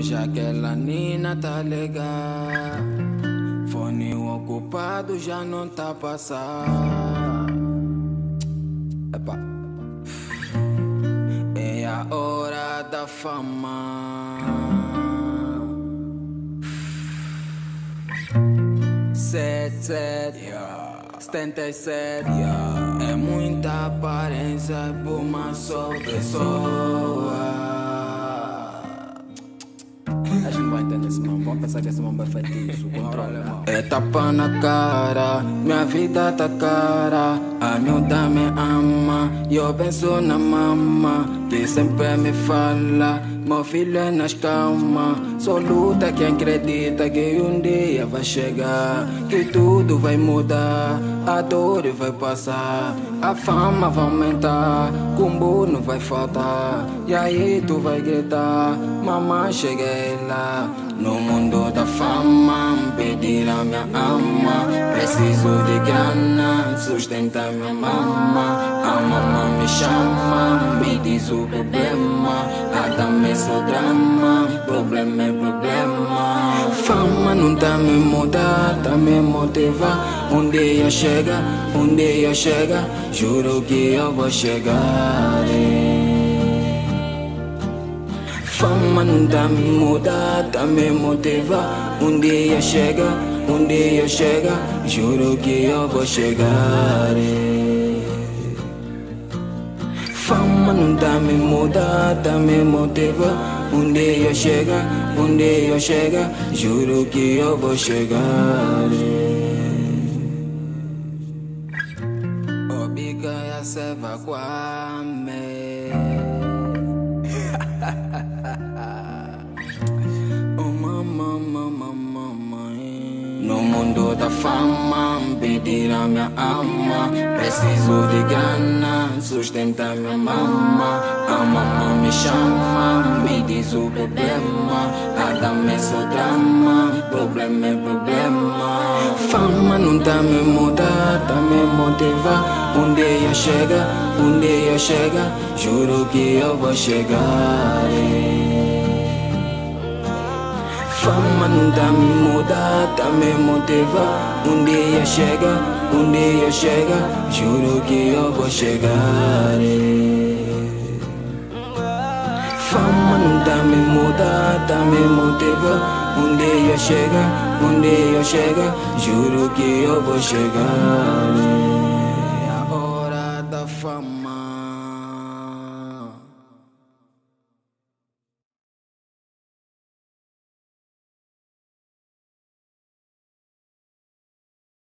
Hoje aquela nina tá legal. Fone ocupado já não tá passando. Epa. É a hora da fama. 77, 77, é muita aparência por uma só pessoa. A gente não vai entender esse nome, vamos pensar que esse nome é feitiço, controle mal. É tapa na cara, minha vida tá cara. A miúda me ama, e eu penso na mama, que sempre me fala, meu filho é nas calma. Só luta quem acredita que um dia vai chegar, que tudo vai mudar, a dor vai passar, a fama vai aumentar, combo não vai faltar. E aí tu vai gritar, mamãe cheguei lá. No mundo da fama, pedir a minha alma. Preciso de grana, sustentar minha mama. A mamãe me chama, me diz o problema. A dá-me só drama, problema é problema. Fama não tá me mudar, tá me motivar. Um dia chega, juro que eu vou chegar. Fama não tá me mudar, tá me motivar. Um dia chega, juro que eu vou chegar. Fama não tá me mudar, tá me motivar. Um dia chega, juro que eu vou chegar. Obrigada, se va Kwame. No mundo da fama, pedir a minha alma. Preciso de grana, sustentar minha mama. A mamãe me chama, me diz o problema. A dá-me só drama, problema é problema. Fama não tá me mudar, tá me motivar. Um dia chega, juro que eu vou chegar. Fama não tá me mudar, tá me motivar. Um dia chega, juro que eu vou chegar. Fama não tá me mudar, tá me motivar. Um dia chega, juro que eu vou chegar. É a hora da fama.